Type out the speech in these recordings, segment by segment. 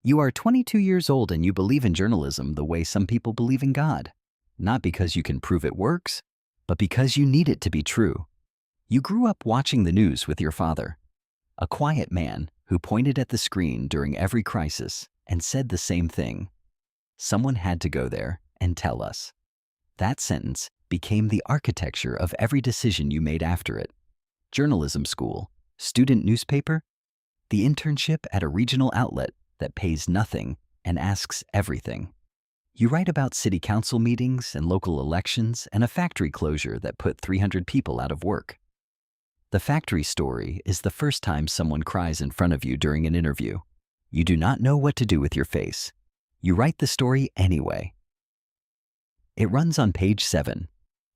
You are 22 years old and you believe in journalism the way some people believe in God. Not because you can prove it works, but because you need it to be true. You grew up watching the news with your father, a quiet man who pointed at the screen during every crisis and said the same thing. Someone had to go there and tell us. That sentence became the architecture of every decision you made after it. Journalism school, student newspaper, the internship at a regional outlet that pays nothing and asks everything. You write about city council meetings and local elections and a factory closure that put 300 people out of work. The factory story is the first time someone cries in front of you during an interview. You do not know what to do with your face. You write the story anyway. It runs on page 7.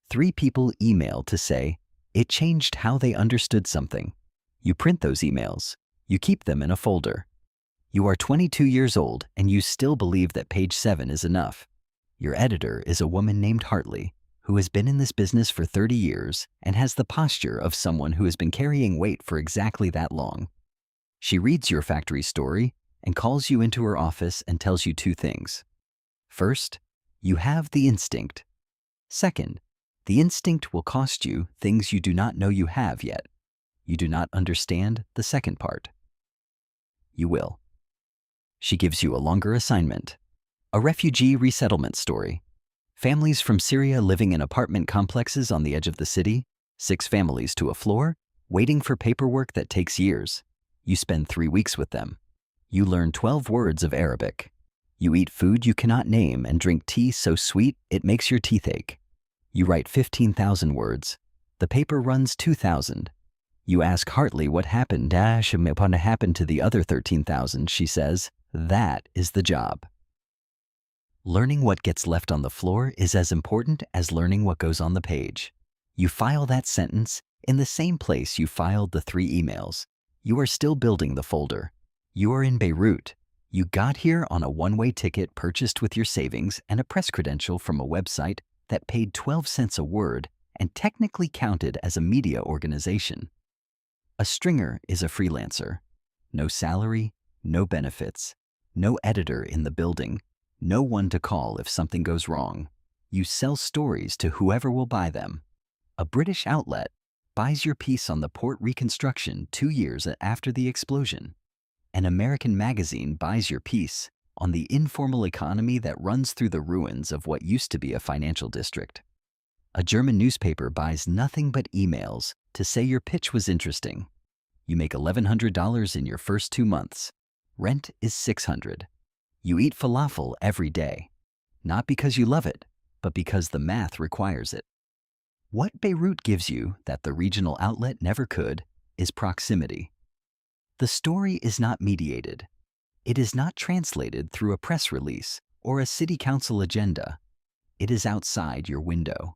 3 people email to say it changed how they understood something. You print those emails. You keep them in a folder. You are 22 years old and you still believe that page 7 is enough. Your editor is a woman named Hartley, who has been in this business for 30 years and has the posture of someone who has been carrying weight for exactly that long. She reads your factory story and calls you into her office and tells you 2 things. First, you have the instinct. Second, the instinct will cost you things you do not know you have yet. You do not understand the second part. You will. She gives you a longer assignment. A refugee resettlement story. Families from Syria living in apartment complexes on the edge of the city, 6 families to a floor, waiting for paperwork that takes years. You spend 3 weeks with them. You learn 12 words of Arabic. You eat food you cannot name and drink tea so sweet it makes your teeth ache. You write 15,000 words. The paper runs 2,000. You ask Hartley what happened to the other 13,000. She says, that is the job. Learning what gets left on the floor is as important as learning what goes on the page. You file that sentence in the same place you filed the 3 emails. You are still building the folder. You are in Beirut. You got here on a one-way ticket purchased with your savings and a press credential from a website that paid 12 cents a word and technically counted as a media organization. A stringer is a freelancer. No salary, no benefits, no editor in the building, no one to call if something goes wrong. You sell stories to whoever will buy them. A British outlet buys your piece on the port reconstruction 2 years after the explosion. An American magazine buys your piece on the informal economy that runs through the ruins of what used to be a financial district. A German newspaper buys nothing but emails to say your pitch was interesting. You make $1,100 in your first 2 months. Rent is $600. You eat falafel every day, not because you love it, but because the math requires it. What Beirut gives you that the regional outlet never could is proximity. The story is not mediated. It is not translated through a press release or a city council agenda. It is outside your window.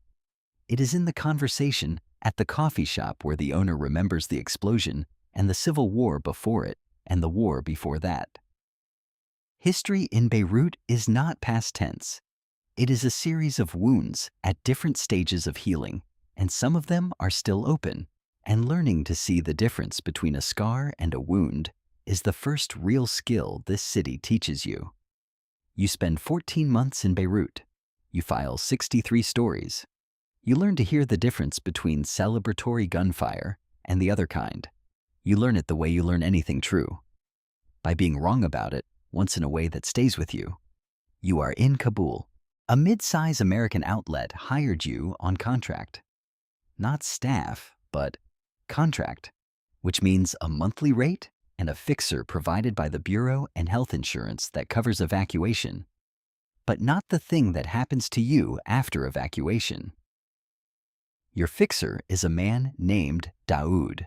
It is in the conversation at the coffee shop where the owner remembers the explosion and the civil war before it and the war before that. History in Beirut is not past tense. It is a series of wounds at different stages of healing, and some of them are still open. And learning to see the difference between a scar and a wound is the first real skill this city teaches you. You spend 14 months in Beirut. You file 63 stories. You learn to hear the difference between celebratory gunfire and the other kind. You learn it the way you learn anything true, by being wrong about it once in a way that stays with you. You are in Kabul. A mid-size American outlet hired you on contract. Not staff, but contract, which means a monthly rate and a fixer provided by the bureau and health insurance that covers evacuation, but not the thing that happens to you after evacuation. Your fixer is a man named Daoud.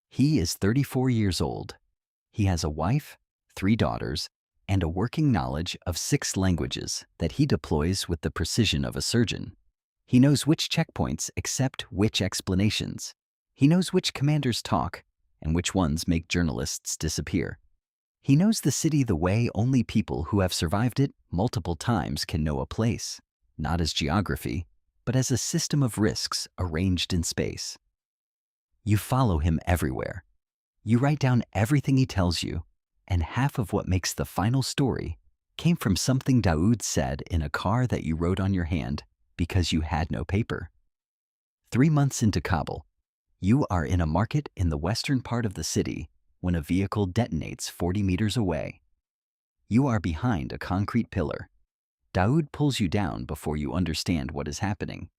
He is 34 years old. He has a wife, 3 daughters, and a working knowledge of 6 languages that he deploys with the precision of a surgeon. He knows which checkpoints accept which explanations. He knows which commanders talk and which ones make journalists disappear. He knows the city the way only people who have survived it multiple times can know a place, not as geography, but as a system of risks arranged in space. You follow him everywhere. You write down everything he tells you, And half of what makes the final story came from something Daoud said in a car that you wrote on your hand because you had no paper. 3 months into Kabul, you are in a market in the western part of the city when a vehicle detonates 40 meters away. You are behind a concrete pillar. Daoud pulls you down before you understand what is happening.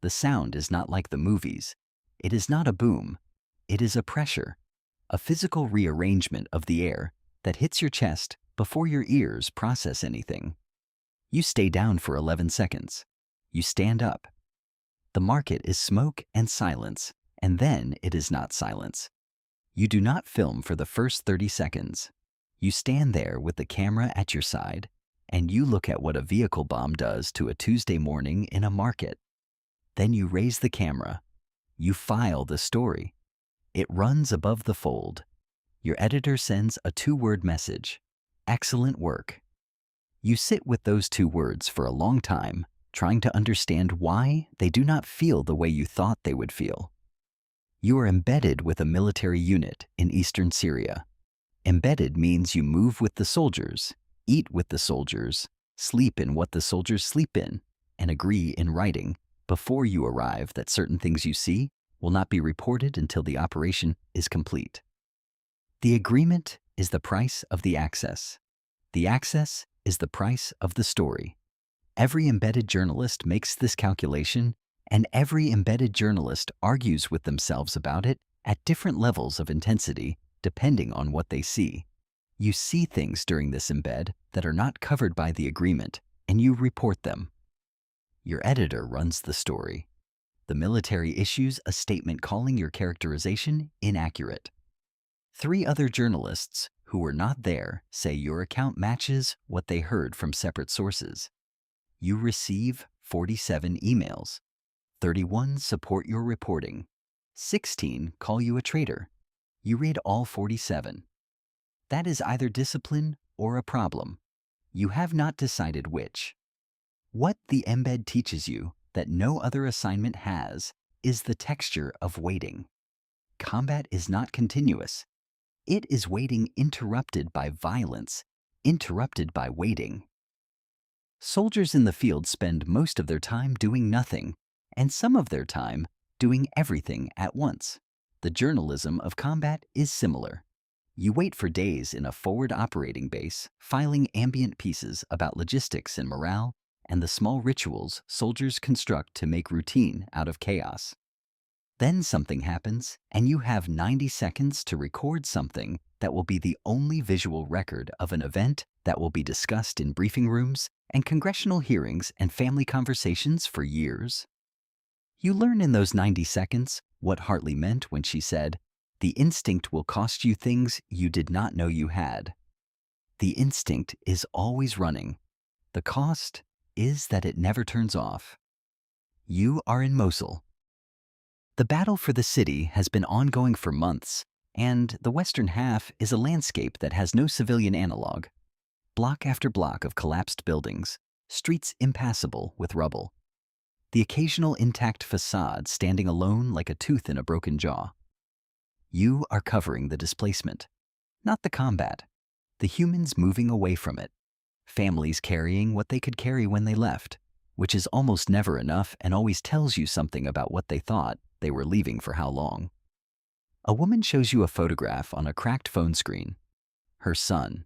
The sound is not like the movies. It is not a boom. It is a pressure, a physical rearrangement of the air that hits your chest before your ears process anything. You stay down for 11 seconds. You stand up. The market is smoke and silence, and then it is not silence. You do not film for the first 30 seconds. You stand there with the camera at your side, and you look at what a vehicle bomb does to a Tuesday morning in a market. Then you raise the camera. You file the story. It runs above the fold. Your editor sends a 2-word message. Excellent work. You sit with those 2 words for a long time, trying to understand why they do not feel the way you thought they would feel. You are embedded with a military unit in eastern Syria. Embedded means you move with the soldiers, eat with the soldiers, sleep in what the soldiers sleep in, and agree in writing before you arrive that certain things you see will not be reported until the operation is complete. The agreement is the price of the access. The access is the price of the story. Every embedded journalist makes this calculation, and every embedded journalist argues with themselves about it at different levels of intensity depending on what they see. You see things during this embed that are not covered by the agreement, and you report them. Your editor runs the story. The military issues a statement calling your characterization inaccurate. 3 other journalists who were not there say your account matches what they heard from separate sources. You receive 47 emails. 31 support your reporting. 16 call you a traitor. You read all 47. That is either discipline or a problem. You have not decided which. What the embed teaches you that no other assignment has is the texture of waiting. Combat is not continuous. It is waiting interrupted by violence, interrupted by waiting. Soldiers in the field spend most of their time doing nothing, and some of their time doing everything at once. The journalism of combat is similar. You wait for days in a forward operating base, filing ambient pieces about logistics and morale, and the small rituals soldiers construct to make routine out of chaos. Then something happens, and you have 90 seconds to record something that will be the only visual record of an event that will be discussed in briefing rooms and congressional hearings and family conversations for years. You learn in those 90 seconds what Hartley meant when she said, "The instinct will cost you things you did not know you had." The instinct is always running. The cost is that it never turns off. You are in Mosul. The battle for the city has been ongoing for months, and the western half is a landscape that has no civilian analog. Block after block of collapsed buildings, streets impassable with rubble. The occasional intact facade standing alone like a tooth in a broken jaw. You are covering the displacement, not the combat. The humans moving away from it. Families carrying what they could carry when they left, which is almost never enough and always tells you something about what they thought they were leaving for how long. A woman shows you a photograph on a cracked phone screen. Her son.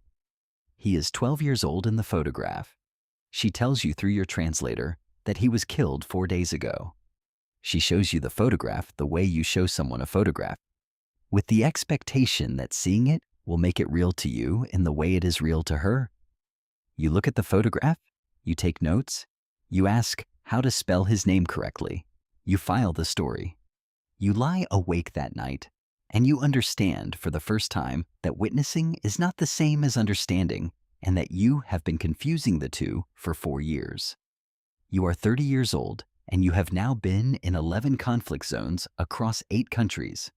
He is 12 years old in the photograph. She tells you through your translator that he was killed 4 days ago. She shows you the photograph the way you show someone a photograph, with the expectation that seeing it will make it real to you in the way it is real to her. You look at the photograph, you take notes, you ask how to spell his name correctly, you file the story. You lie awake that night, and you understand for the first time that witnessing is not the same as understanding, and that you have been confusing the two for 4 years. You are 30 years old, and you have now been in 11 conflict zones across 8 countries.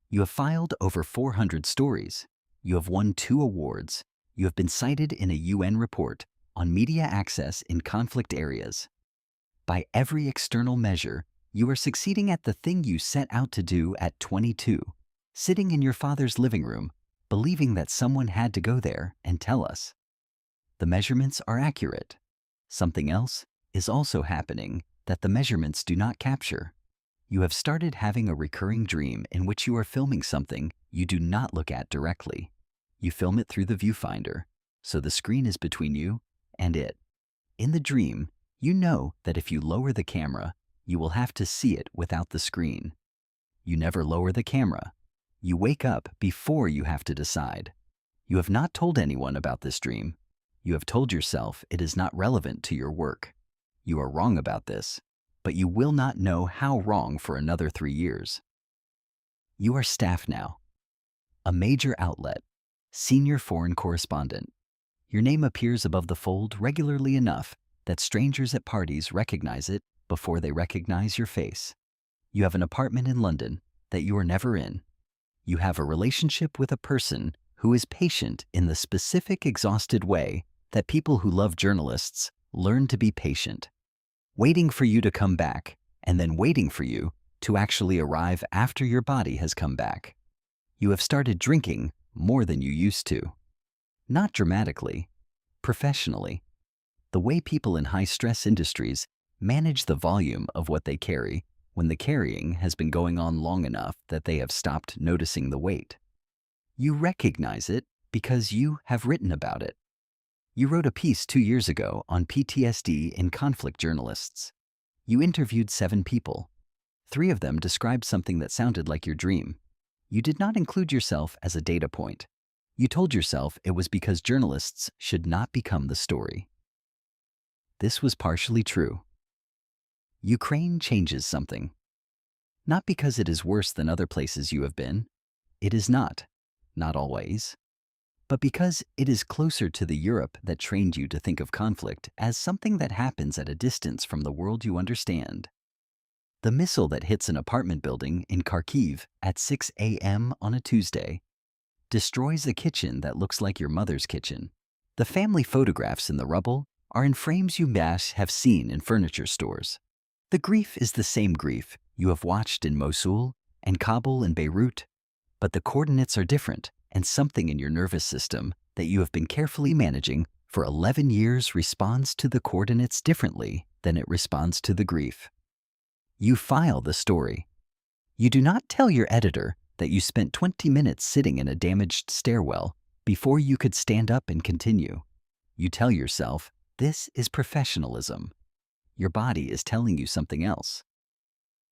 You have filed over 400 stories. You have won 2 awards. You have been cited in a UN report on media access in conflict areas. By every external measure, you are succeeding at the thing you set out to do at 22, sitting in your father's living room, believing that someone had to go there and tell us. The measurements are accurate. Something else is also happening that the measurements do not capture. You have started having a recurring dream in which you are filming something you do not look at directly. You film it through the viewfinder, so the screen is between you and it. In the dream, you know that if you lower the camera, you will have to see it without the screen. You never lower the camera. You wake up before you have to decide. You have not told anyone about this dream. You have told yourself it is not relevant to your work. You are wrong about this, but you will not know how wrong for another 3 years. You are staff now. A major outlet. Senior foreign correspondent. Your name appears above the fold regularly enough that strangers at parties recognize it before they recognize your face. You have an apartment in London that you are never in. You have a relationship with a person who is patient in the specific exhausted way that people who love journalists learn to be patient, waiting for you to come back and then waiting for you to actually arrive after your body has come back. You have started drinking more than you used to. Not dramatically, professionally. The way people in high-stress industries manage the volume of what they carry when the carrying has been going on long enough that they have stopped noticing the weight. You recognize it because you have written about it. You wrote a piece 2 years ago on PTSD in conflict journalists. You interviewed 7 people. 3 of them described something that sounded like your dream. You did not include yourself as a data point. You told yourself it was because journalists should not become the story. This was partially true. Ukraine changes something. Not because it is worse than other places you have been. It is not always. But because it is closer to the Europe that trained you to think of conflict as something that happens at a distance from the world you understand. The missile that hits an apartment building in Kharkiv at 6 a.m. on a Tuesday destroys a kitchen that looks like your mother's kitchen. The family photographs in the rubble are in frames you have seen in furniture stores. The grief is the same grief you have watched in Mosul and Kabul and Beirut, but the coordinates are different, and something in your nervous system that you have been carefully managing for 11 years responds to the coordinates differently than it responds to the grief. You file the story. You do not tell your editor that you spent 20 minutes sitting in a damaged stairwell before you could stand up and continue. You tell yourself, this is professionalism. Your body is telling you something else.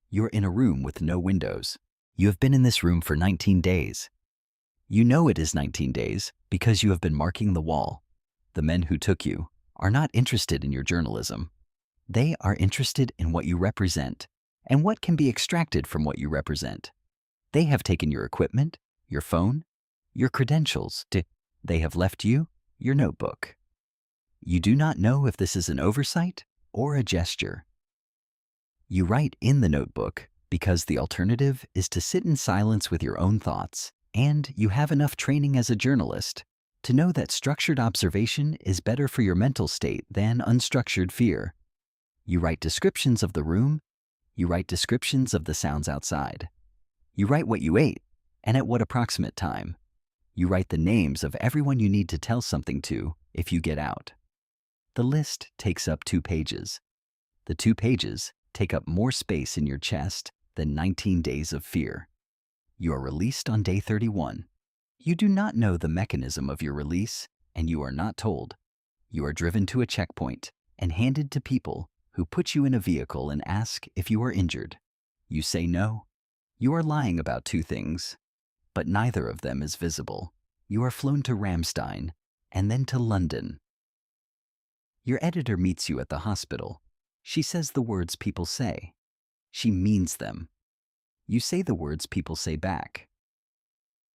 You're in a room with no windows. You have been in this room for 19 days. You know it is 19 days because you have been marking the wall. The men who took you are not interested in your journalism. They are interested in what you represent and what can be extracted from what you represent. They have taken your equipment, your phone, your credentials. They have left you your notebook. You do not know if this is an oversight or a gesture. You write in the notebook because the alternative is to sit in silence with your own thoughts, and you have enough training as a journalist to know that structured observation is better for your mental state than unstructured fear. You write descriptions of the room. You write descriptions of the sounds outside. You write what you ate and at what approximate time. You write the names of everyone you need to tell something to if you get out. The list takes up 2 pages. The 2 pages take up more space in your chest than 19 days of fear. You are released on day 31. You do not know the mechanism of your release, and you are not told. You are driven to a checkpoint and handed to people who put you in a vehicle and ask if you are injured. You say no. You are lying about 2 things, but neither of them is visible. You are flown to Ramstein and then to London. Your editor meets you at the hospital. She says the words people say. She means them. You say the words people say back.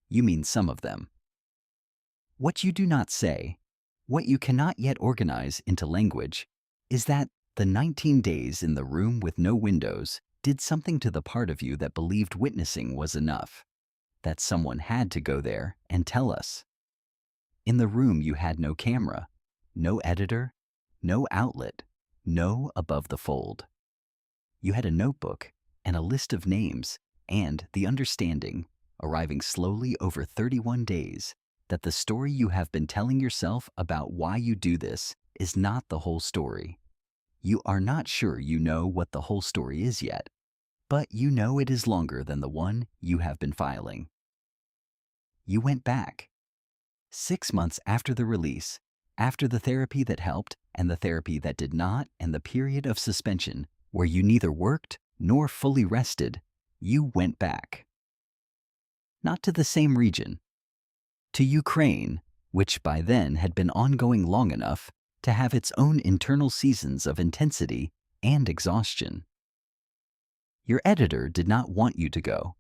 You mean some of them. What you do not say, what you cannot yet organize into language, is that the 19 days in the room with no windows did something to the part of you that believed witnessing was enough, that someone had to go there and tell us. In the room you had no camera, no editor, no outlet, no above the fold. You had a notebook and a list of names and the understanding arriving slowly over 31 days, that the story you have been telling yourself about why you do this is not the whole story. You are not sure you know what the whole story is yet, but you know it is longer than the one you have been filing. You went back. 6 months after the release, after the therapy that helped and the therapy that did not, and the period of suspension where you neither worked nor fully rested, you went back. Not to the same region. To Ukraine, which by then had been ongoing long enough to have its own internal seasons of intensity and exhaustion. Your editor did not want you to go.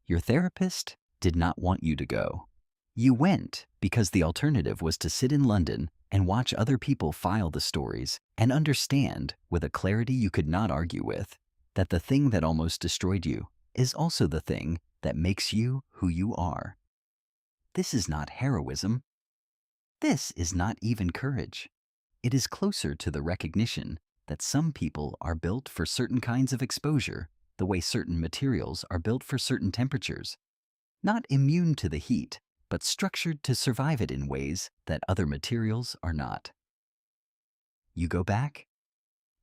Your therapist did not want you to go. You went because the alternative was to sit in London and watch other people file the stories and understand, with a clarity you could not argue with, that the thing that almost destroyed you is also the thing that makes you who you are. This is not heroism. This is not even courage. It is closer to the recognition that some people are built for certain kinds of exposure, the way certain materials are built for certain temperatures, not immune to the heat, but structured to survive it in ways that other materials are not. You go back.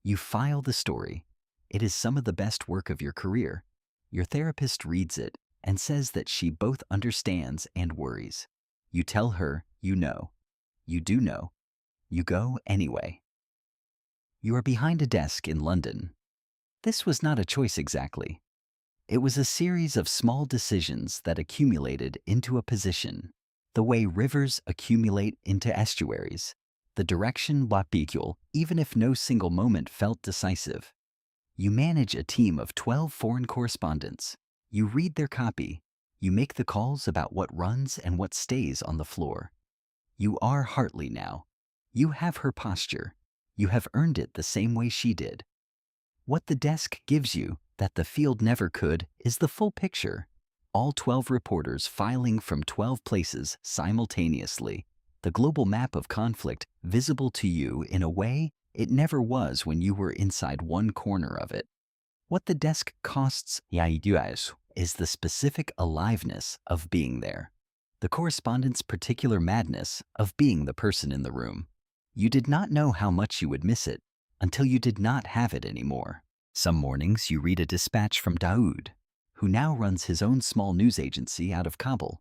You file the story. It is some of the best work of your career. Your therapist reads it and says that she both understands and worries. You tell her you know. You do know. You go anyway. You are behind a desk in London. This was not a choice exactly. It was a series of small decisions that accumulated into a position, the way rivers accumulate into estuaries, the direction Bapicule, even if no single moment felt decisive. You manage a team of 12 foreign correspondents. You read their copy. You make the calls about what runs and what stays on the floor. You are Hartley now. You have her posture. You have earned it the same way she did. What the desk gives you that the field never could is the full picture. All 12 reporters filing from 12 places simultaneously. The global map of conflict visible to you in a way it never was when you were inside one corner of it. What the desk costs is the specific aliveness of being there. The correspondent's particular madness of being the person in the room. You did not know how much you would miss it until you did not have it anymore. Some mornings you read a dispatch from Daoud, who now runs his own small news agency out of Kabul,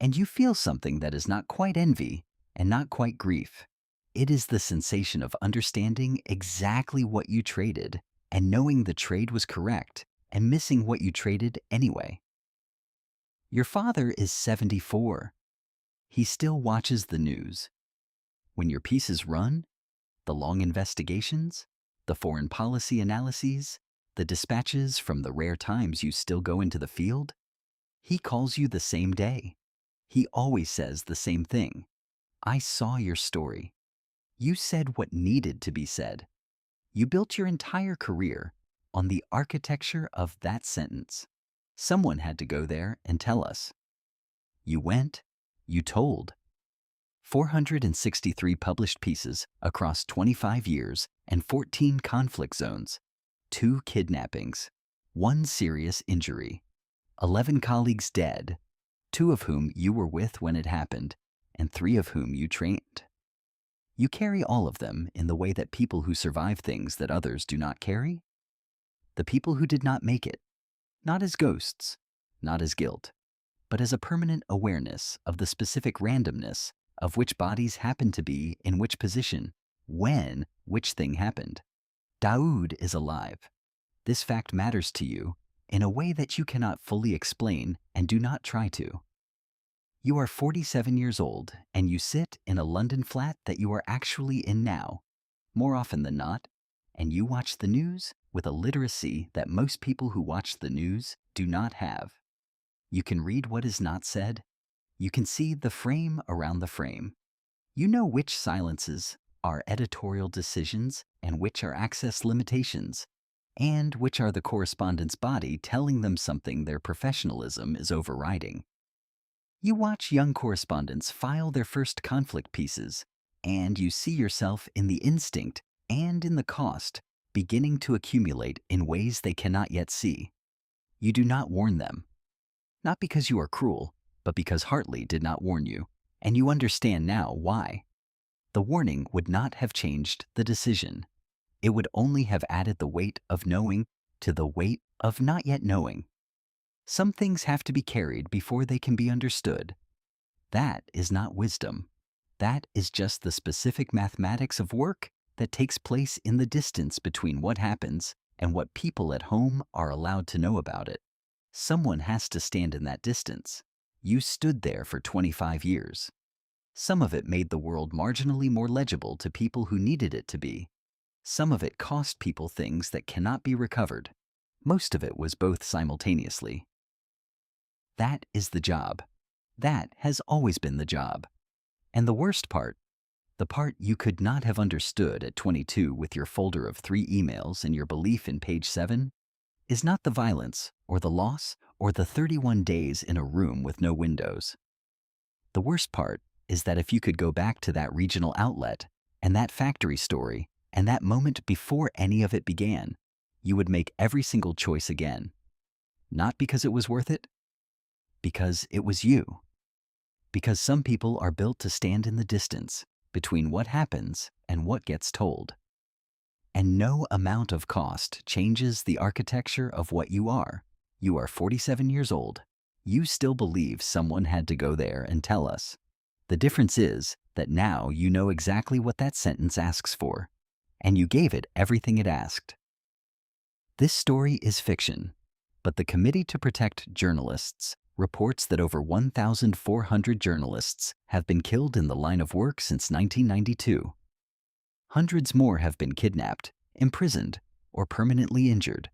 and you feel something that is not quite envy and not quite grief. It is the sensation of understanding exactly what you traded and knowing the trade was correct and missing what you traded anyway. Your father is 74. He still watches the news. When your pieces run, the long investigations, the foreign policy analyses, the dispatches from the rare times you still go into the field, he calls you the same day. He always says the same thing. I saw your story. You said what needed to be said. You built your entire career on the architecture of that sentence. Someone had to go there and tell us. You went, you told. 463 published pieces across 25 years and 14 conflict zones, 2 kidnappings, 1 serious injury, 11 colleagues dead, 2 of whom you were with when it happened, and 3 of whom you trained. You carry all of them in the way that people who survive things that others do not carry. The people who did not make it, not as ghosts, not as guilt, but as a permanent awareness of the specific randomness of which bodies happen to be in which position, when which thing happened. Daoud is alive. This fact matters to you in a way that you cannot fully explain and do not try to. You are 47 years old and you sit in a London flat that you are actually in now, more often than not, and you watch the news with a literacy that most people who watch the news do not have. You can read what is not said. You can see the frame around the frame. You know which silences are editorial decisions and which are access limitations, and which are the correspondent's body telling them something their professionalism is overriding. You watch young correspondents file their first conflict pieces, and you see yourself in the instinct and in the cost beginning to accumulate in ways they cannot yet see. You do not warn them. Not because you are cruel, but because Hartley did not warn you, and you understand now why. The warning would not have changed the decision. It would only have added the weight of knowing to the weight of not yet knowing. Some things have to be carried before they can be understood. That is not wisdom. That is just the specific mathematics of work that takes place in the distance between what happens and what people at home are allowed to know about it. Someone has to stand in that distance. You stood there for 25 years. Some of it made the world marginally more legible to people who needed it to be. Some of it cost people things that cannot be recovered. Most of it was both simultaneously. That is the job. That has always been the job. And the worst part, the part you could not have understood at 22 with your folder of 3 emails and your belief in page 7, is not the violence or the loss or the 31 days in a room with no windows. The worst part is that if you could go back to that regional outlet and that factory story and that moment before any of it began, you would make every single choice again. Not because it was worth it, because it was you. Because some people are built to stand in the distance between what happens and what gets told. And no amount of cost changes the architecture of what you are. You are 47 years old. You still believe someone had to go there and tell us. The difference is that now you know exactly what that sentence asks for, and you gave it everything it asked. This story is fiction, but the Committee to Protect Journalists reports that over 1,400 journalists have been killed in the line of work since 1992. Hundreds more have been kidnapped, imprisoned, or permanently injured.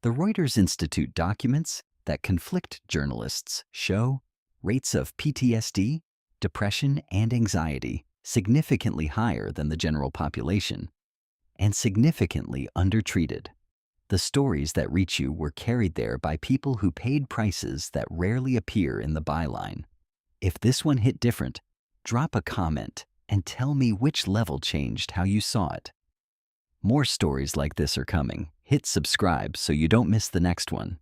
The Reuters Institute documents that conflict journalists show rates of PTSD, depression, and anxiety significantly higher than the general population, and significantly undertreated. The stories that reach you were carried there by people who paid prices that rarely appear in the byline. If this one hit different, drop a comment and tell me which level changed how you saw it. More stories like this are coming. Hit subscribe so you don't miss the next one.